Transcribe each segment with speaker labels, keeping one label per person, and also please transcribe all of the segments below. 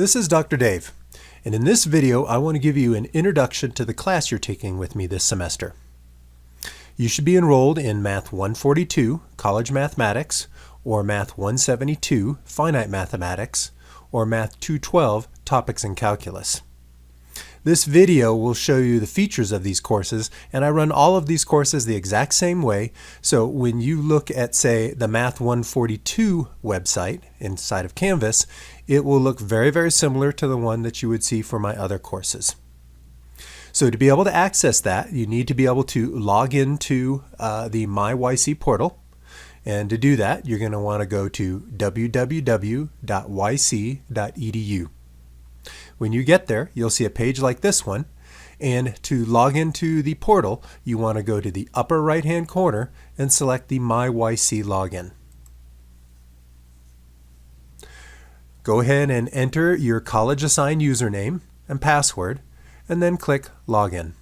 Speaker 1: This is Dr. Dave, and in this video I want to give you an introduction to the class you're taking with me this semester. You should be enrolled in Math 142, College Mathematics, or Math 172, Finite Mathematics, or Math 212, Topics in Calculus. This video will show you the features of these courses, and I run all of these courses the exact same way, so when you look at, say, the Math 142 website inside of Canvas, it will look very, very similar to the one that you would see for my other courses. So to be able to access that, you need to be able to log into the MyYC portal, and to do that, you're going to want to go to www.yc.edu. When you get there, you'll see a page like this one, and to log into the portal, you want to go to the upper right-hand corner and select the MyYC login. Go ahead and enter your college-assigned username and password, and then click Login.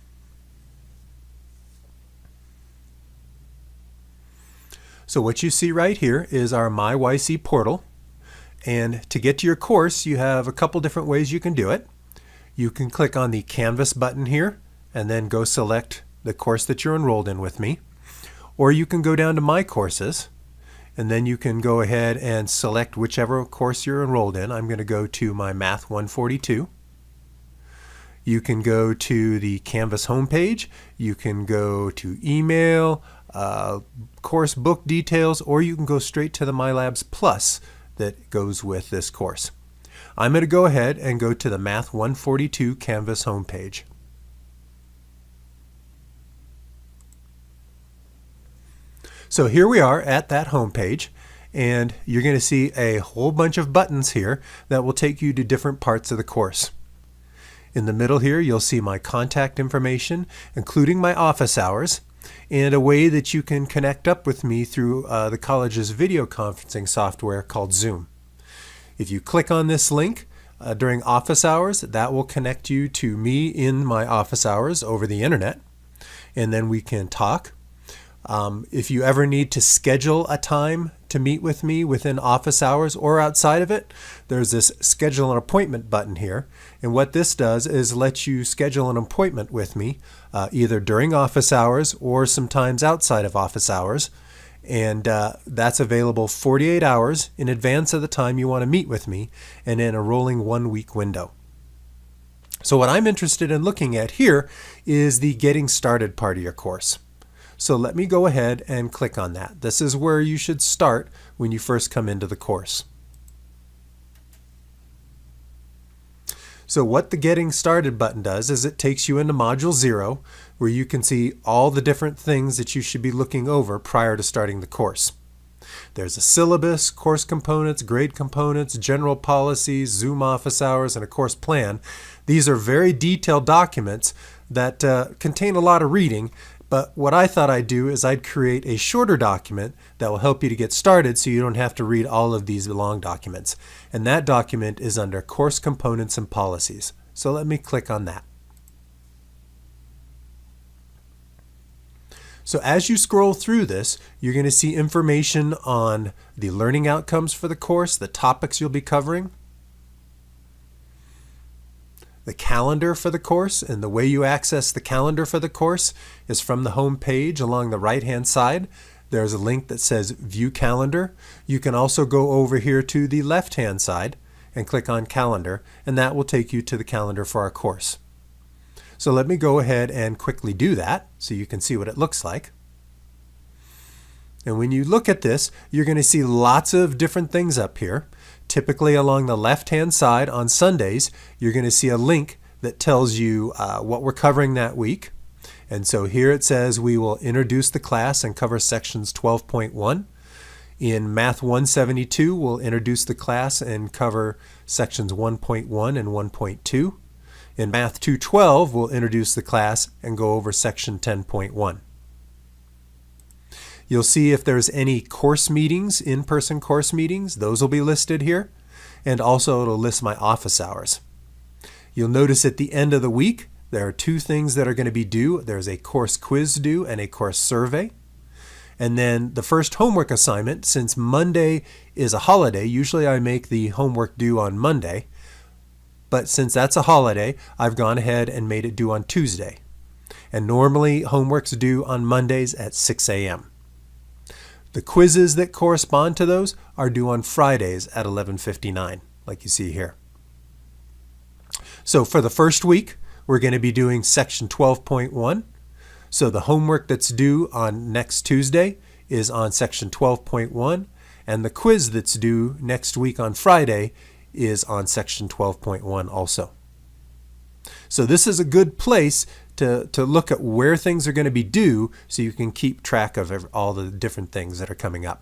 Speaker 1: So what you see right here is our MyYC portal. And to get to your course, you have a couple different ways you can do it. You can click on the Canvas button here and then go select the course that you're enrolled in with me. Or you can go down to My Courses and then you can go ahead and select whichever course you're enrolled in. I'm going to go to my Math 142. You can go to the Canvas homepage. You can go to Email, course book details, or you can go straight to the MyLabs Plus that goes with this course. I'm going to go ahead and go to the Math 142 Canvas homepage. So here we are at that homepage, and you're going to see a whole bunch of buttons here that will take you to different parts of the course. In the middle here, you'll see my contact information, including my office hours, and a way that you can connect up with me through the college's video conferencing software called Zoom. If you click on this link during office hours, that will connect you to me in my office hours over the internet, and then we can talk. If you ever need to schedule a time to meet with me within office hours or outside of it, there's this schedule an appointment button here. And what this does is let you schedule an appointment with me either during office hours or sometimes outside of office hours. And that's available 48 hours in advance of the time you want to meet with me and in a rolling 1-week window. So what I'm interested in looking at here is the Getting Started part of your course. So let me go ahead and click on that. This is where you should start when you first come into the course. So what the Getting Started button does is it takes you into Module 0, where you can see all the different things that you should be looking over prior to starting the course. There's a syllabus, course components, grade components, general policies, Zoom office hours, and a course plan. These are very detailed documents that contain a lot of reading. But what I thought I'd do is I'd create a shorter document that will help you to get started so you don't have to read all of these long documents. And that document is under Course Components and Policies. So let me click on that. So as you scroll through this, you're going to see information on the learning outcomes for the course, the topics you'll be covering, the calendar for the course, and the way you access the calendar for the course is from the home page along the right-hand side. There's a link that says View Calendar. You can also go over here to the left-hand side and click on Calendar, and that will take you to the calendar for our course. So let me go ahead and quickly do that so you can see what it looks like. And when you look at this, you're going to see lots of different things up here. Typically along the left-hand side on Sundays, you're going to see a link that tells you what we're covering that week. And so here it says we will introduce the class and cover sections 12.1. In Math 172, we'll introduce the class and cover sections 1.1 and 1.2. In Math 212, we'll introduce the class and go over section 10.1. You'll see if there's any course meetings, in-person course meetings, those will be listed here. And also it'll list my office hours. You'll notice at the end of the week, there are two things that are going to be due. There's a course quiz due and a course survey. And then the first homework assignment, since Monday is a holiday, usually I make the homework due on Monday. but since that's a holiday, I've gone ahead and made it due on Tuesday. And normally homework's due on Mondays at 6 a.m. The quizzes that correspond to those are due on Fridays at 11:59, like you see here. So for the first week, we're going to be doing section 12.1. So the homework that's due on next Tuesday is on section 12.1, and the quiz that's due next week on Friday is on section 12.1 also. So this is a good place to look at where things are going to be due so you can keep track of all the different things that are coming up.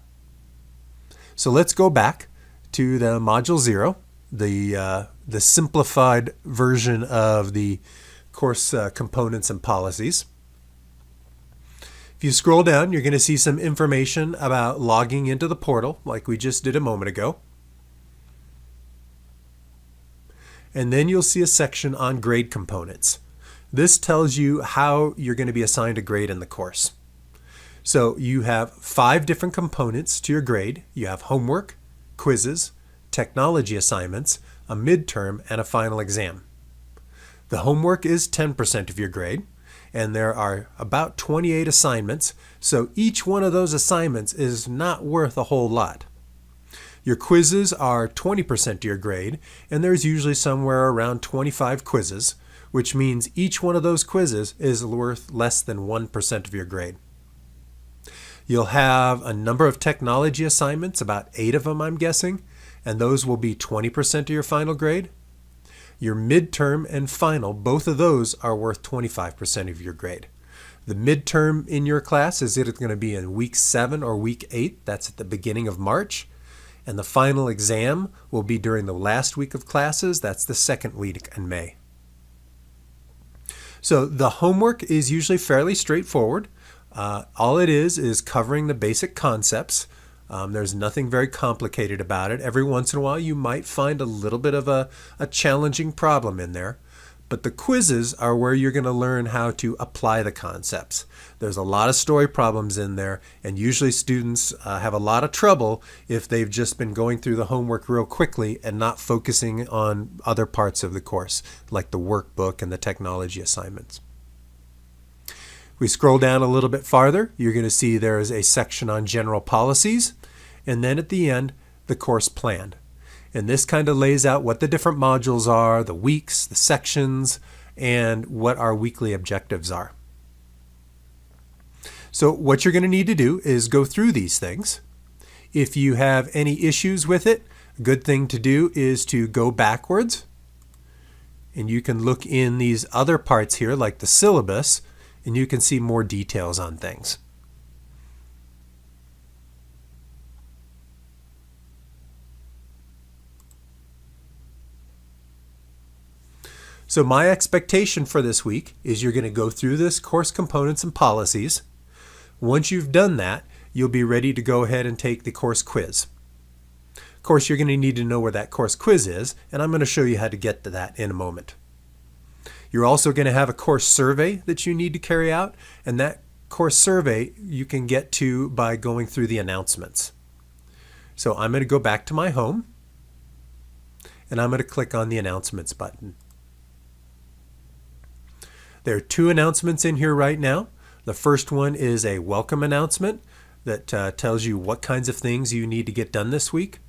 Speaker 1: So let's go back to the Module 0, the simplified version of the course components and policies. If you scroll down, you're going to see some information about logging into the portal like we just did a moment ago. And then you'll see a section on grade components. This tells you how you're going to be assigned a grade in the course. So you have 5 different components to your grade. You have homework, quizzes, technology assignments, a midterm, and a final exam. The homework is 10% of your grade, and there are about 28 assignments, so each one of those assignments is not worth a whole lot. Your quizzes are 20% of your grade, and there's usually somewhere around 25 quizzes, which means each one of those quizzes is worth less than 1% of your grade. You'll have a number of technology assignments, about 8 of them I'm guessing, and those will be 20% of your final grade. Your midterm and final, both of those are worth 25% of your grade. The midterm in your class is either going to be in week 7 or week 8, that's at the beginning of March. And the final exam will be during the last week of classes, that's the second week in May. So the homework is usually fairly straightforward. All it is covering the basic concepts. There's nothing very complicated about it. Every once in a while you might find a little bit of a challenging problem in there. But the quizzes are where you're going to learn how to apply the concepts. There's a lot of story problems in there, and usually students have a lot of trouble if they've just been going through the homework real quickly and not focusing on other parts of the course, like the workbook and the technology assignments. If we scroll down a little bit farther, you're going to see there is a section on general policies, and then at the end, the course plan. And this kind of lays out what the different modules are, the weeks, the sections, and what our weekly objectives are. So what you're going to need to do is go through these things. If you have any issues with it, a good thing to do is to go backwards. And you can look in these other parts here, like the syllabus, and you can see more details on things. So my expectation for this week is you're going to go through this course components and policies. Once you've done that, you'll be ready to go ahead and take the course quiz. Of course, you're going to need to know where that course quiz is, and I'm going to show you how to get to that in a moment. You're also going to have a course survey that you need to carry out, and that course survey you can get to by going through the announcements. So I'm going to go back to my home, and I'm going to click on the announcements button. There are 2 announcements in here right now. The first one is a welcome announcement that tells you what kinds of things you need to get done this week.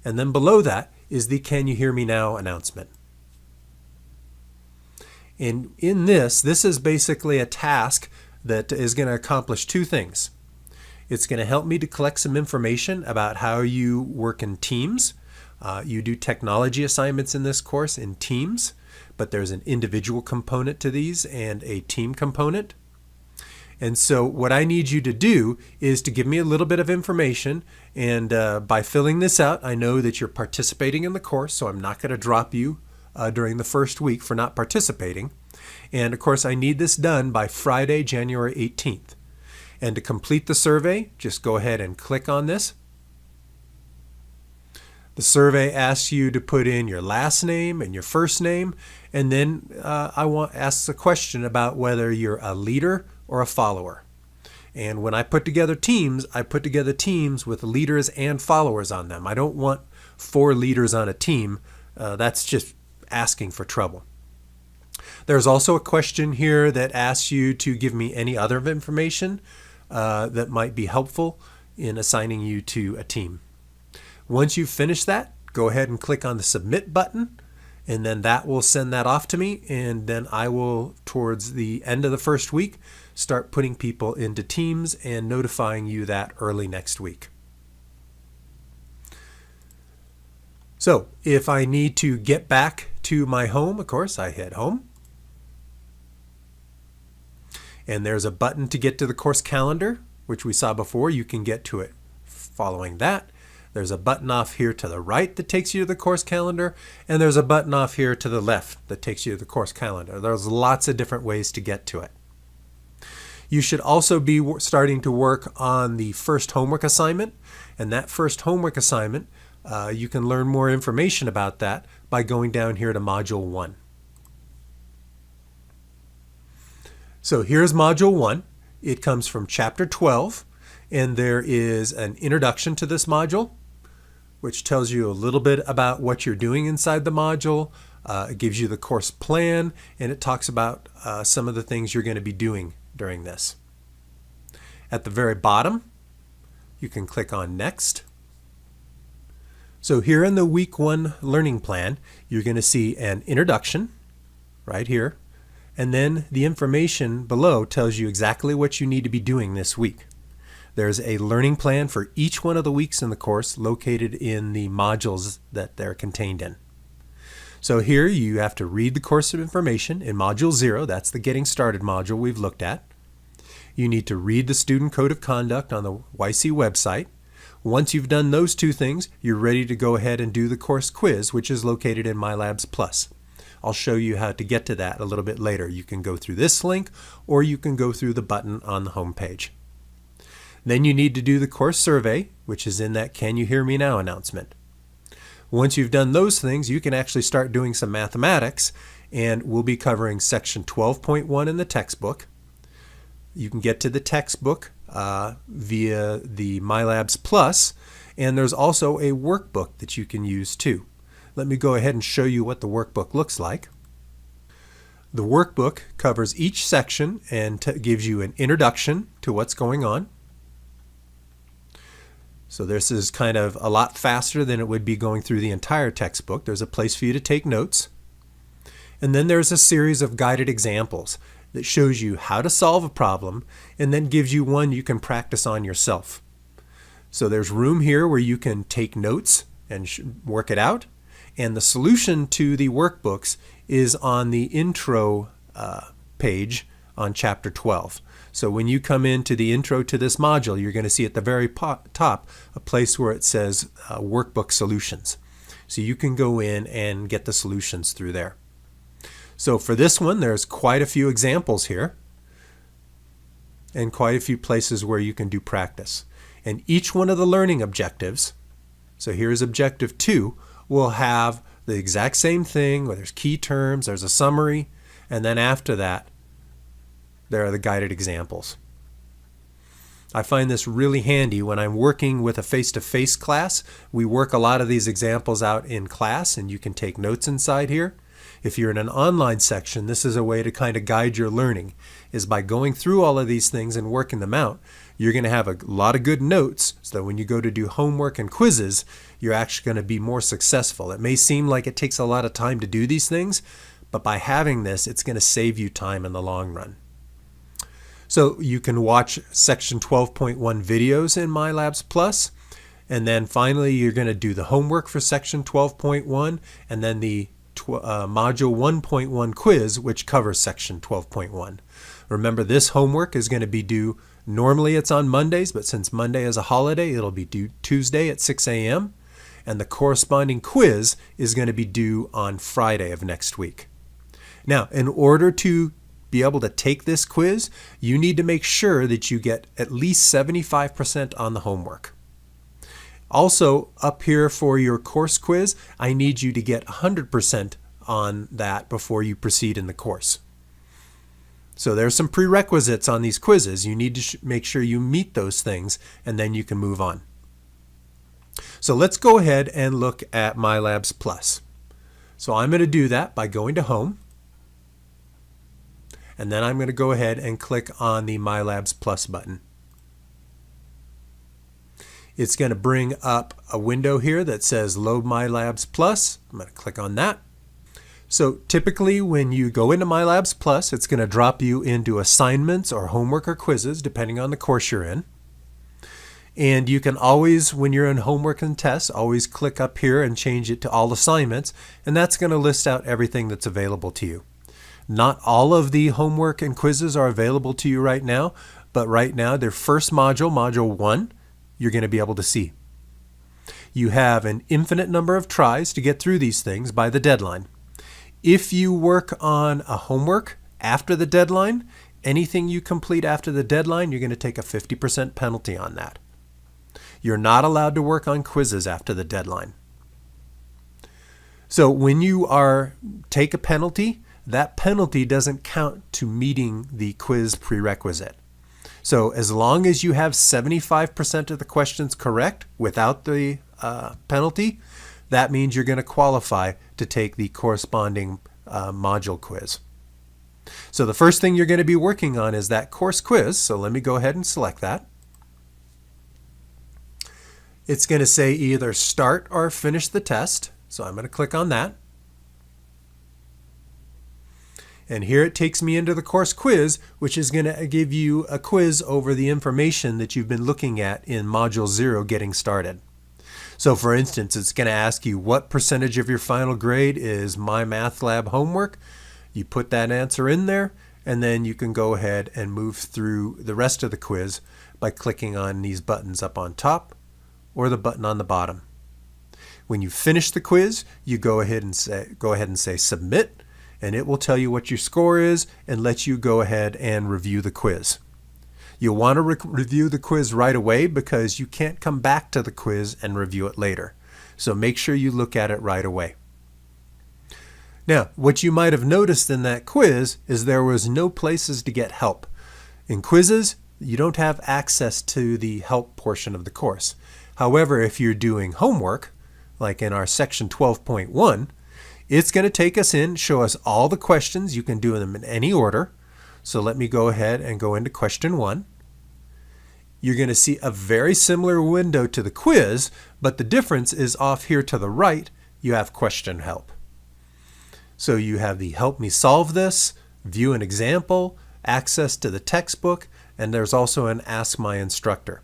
Speaker 1: And then below that is the Can You Hear Me Now announcement. And in this is basically a task that is going to accomplish 2 things. It's going to help me to collect some information about how you work in teams. You do technology assignments in this course in teams, but there's an individual component to these and a team component. And so what I need you to do is to give me a little bit of information, and by filling this out, I know that you're participating in the course, so I'm not going to drop you during the first week for not participating. And of course, I need this done by Friday, January 18th. And to complete the survey, just go ahead and click on this. The survey asks you to put in your last name and your first name, and then asks a question about whether you're a leader or a follower. And when I put together teams, I put together teams with leaders and followers on them. I don't want 4 leaders on a team. That's just asking for trouble. There's also a question here that asks you to give me any other information that might be helpful in assigning you to a team. Once you've finished that, go ahead and click on the Submit button, and then that will send that off to me, and then I will, towards the end of the first week, start putting people into teams and notifying you that early next week. So if I need to get back to my home, of course, I hit Home. And there's a button to get to the course calendar, which we saw before. You can get to it following that. There's a button off here to the right that takes you to the course calendar, and there's a button off here to the left that takes you to the course calendar. There's lots of different ways to get to it. You should also be starting to work on the first homework assignment, and that first homework assignment, you can learn more information about that by going down here to Module 1. So here's Module 1. It comes from Chapter 12, and there is an introduction to this module, which tells you a little bit about what you're doing inside the module. It gives you the course plan, and it talks about some of the things you're going to be doing during this. At the very bottom, you can click on Next. So here in the Week 1 learning plan, you're going to see an introduction right here, and then the information below tells you exactly what you need to be doing this week. There's a learning plan for each one of the weeks in the course located in the modules that they're contained in. So here you have to read the course of information in Module 0. That's the Getting Started module we've looked at. You need to read the Student Code of Conduct on the YC website. Once you've done those two things, you're ready to go ahead and do the course quiz, which is located in MyLabs Plus. I'll show you how to get to that a little bit later. You can go through this link, or you can go through the button on the home page. Then you need to do the course survey, which is in that Can You Hear Me Now announcement. Once you've done those things, you can actually start doing some mathematics, and we'll be covering section 12.1 in the textbook. You can get to the textbook via the MyLabs Plus, and there's also a workbook that you can use too. Let me go ahead and show you what the workbook looks like. The workbook covers each section and gives you an introduction to what's going on. So this is kind of a lot faster than it would be going through the entire textbook. There's a place for you to take notes. And then there's a series of guided examples that shows you how to solve a problem and then gives you one you can practice on yourself. So there's room here where you can take notes and work it out. And the solution to the workbooks is on the intro page on Chapter 12. So when you come into the intro to this module, you're going to see at the very top a place where it says Workbook Solutions. So you can go in and get the solutions through there. So for this one, there's quite a few examples here and quite a few places where you can do practice. And each one of the learning objectives, so here's Objective 2, will have the exact same thing where there's key terms, there's a summary, and then after that, there are the guided examples. I find this really handy when I'm working with a face-to-face class. We work a lot of these examples out in class, and you can take notes inside here. If you're in an online section, this is a way to kind of guide your learning, is by going through all of these things and working them out. You're going to have a lot of good notes so that when you go to do homework and quizzes, you're actually going to be more successful. It may seem like it takes a lot of time to do these things, but by having this, it's going to save you time in the long run. So you can watch Section 12.1 videos in MyLabs Plus, and then finally you're going to do the homework for Section 12.1, and then the Module 1.1 quiz, which covers Section 12.1. Remember, this homework is going to be due, normally it's on Mondays, but since Monday is a holiday, it'll be due Tuesday at 6 a.m., and the corresponding quiz is going to be due on Friday of next week. Now, in order to be able to take this quiz, you need to make sure that you get at least 75% on the homework. Also, up here for your course quiz, I need you to get 100% on that before you proceed in the course. So there's some prerequisites on these quizzes. You need to make sure you meet those things, and then you can move on. So let's go ahead and look at MyLabs Plus. So I'm going to do that by going to Home. And then I'm going to go ahead and click on the MyLabs Plus button. It's going to bring up a window here that says Load MyLabs Plus. I'm going to click on that. So typically when you go into MyLabs Plus, it's going to drop you into assignments or homework or quizzes, depending on the course you're in. And you can always, when you're in homework and tests, always click up here and change it to all assignments. And that's going to list out everything that's available to you. Not all of the homework and quizzes are available to you right now, but right now their first module, Module 1, you're going to be able to see. You have an infinite number of tries to get through these things by the deadline. If you work on a homework after the deadline, anything you complete after the deadline, you're going to take a 50% penalty on that. You're not allowed to work on quizzes after the deadline. So when you take a penalty, that penalty doesn't count to meeting the quiz prerequisite. So as long as you have 75% of the questions correct without the penalty, that means you're going to qualify to take the corresponding module quiz. So the first thing you're going to be working on is that course quiz. So let me go ahead and select that. It's going to say either start or finish the test. So I'm going to click on that. And here it takes me into the course quiz, which is going to give you a quiz over the information that you've been looking at in Module 0, Getting Started. So for instance, it's going to ask you what percentage of your final grade is My Math Lab homework. You put that answer in there, and then you can go ahead and move through the rest of the quiz by clicking on these buttons up on top or the button on the bottom. When you finish the quiz, you go ahead and say Submit, and it will tell you what your score is and let you go ahead and review the quiz. You'll want to review the quiz right away because you can't come back to the quiz and review it later. So make sure you look at it right away. Now, what you might have noticed in that quiz is there was no places to get help. In quizzes, you don't have access to the help portion of the course. However, if you're doing homework, like in our section 12.1, it's going to take us in, show us all the questions. You can do them in any order. So let me go ahead and go into question 1. You're going to see a very similar window to the quiz, but the difference is off here to the right, you have question help. So you have the Help Me Solve This, View an Example, access to the textbook, and there's also an Ask My Instructor.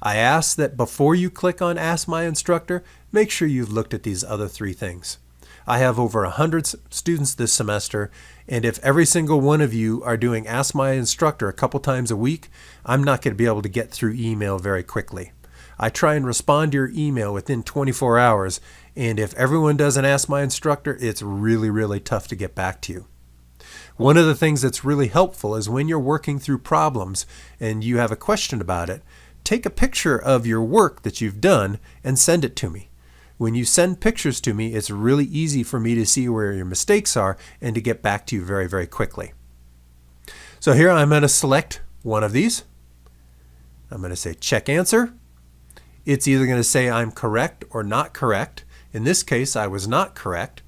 Speaker 1: I ask that before you click on Ask My Instructor, make sure you've looked at these other 3 things. I have over 100 students this semester, and if every single one of you are doing Ask My Instructor a couple times a week, I'm not going to be able to get through email very quickly. I try and respond to your email within 24 hours, and if everyone doesn't Ask My Instructor, it's really, really tough to get back to you. One of the things that's really helpful is when you're working through problems and you have a question about it, take a picture of your work that you've done and send it to me. When you send pictures to me, it's really easy for me to see where your mistakes are and to get back to you very, very quickly. So here I'm going to select one of these. I'm going to say check answer. It's either going to say I'm correct or not correct. In this case, I was not correct.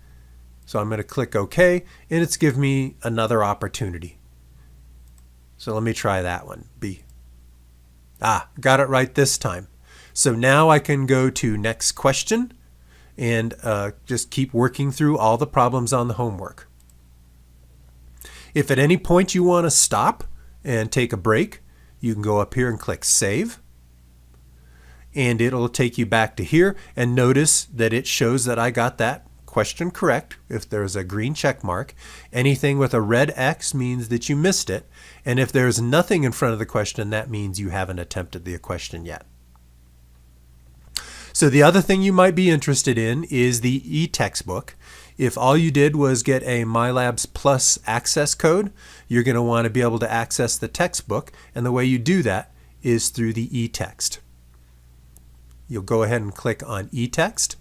Speaker 1: So I'm going to click OK, and it's given me another opportunity. So let me try that one, B. Got it right this time. So now I can go to next question and just keep working through all the problems on the homework. If at any point you want to stop and take a break, you can go up here and click Save. And it'll take you back to here, and notice that it shows that I got that question correct if there's a green check mark. Anything with a red X means that you missed it, and if there's nothing in front of the question, that means you haven't attempted the question yet. So the other thing you might be interested in is the e-textbook. If all you did was get a MyLabs Plus access code, you're going to want to be able to access the textbook, and the way you do that is through the e-text. You'll go ahead and click on e-text.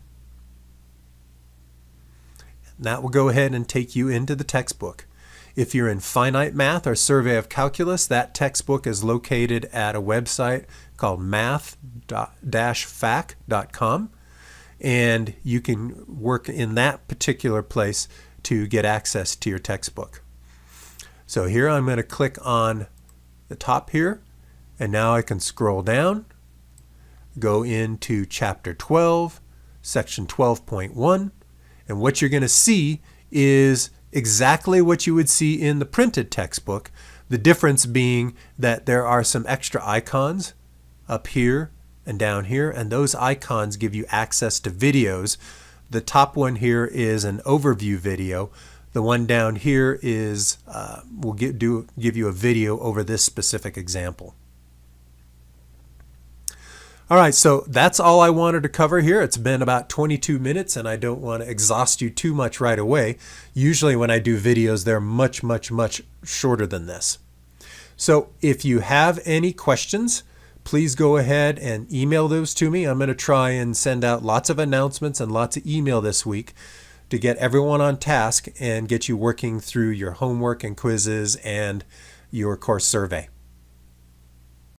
Speaker 1: That will go ahead and take you into the textbook. If you're in finite math or survey of calculus, that textbook is located at a website called math-fac.com. and you can work in that particular place to get access to your textbook. So here I'm going to click on the top here, and now I can scroll down, go into Chapter 12, Section 12.1, and what you're going to see is exactly what you would see in the printed textbook, the difference being that there are some extra icons up here and down here, and those icons give you access to videos. The top one here is an overview video. The one down here is will give you a video over this specific example. All right, so that's all I wanted to cover here. It's been about 22 minutes, and I don't want to exhaust you too much right away. Usually when I do videos, they're much, much, much shorter than this. So if you have any questions, please go ahead and email those to me. I'm going to try and send out lots of announcements and lots of email this week to get everyone on task and get you working through your homework and quizzes and your course survey.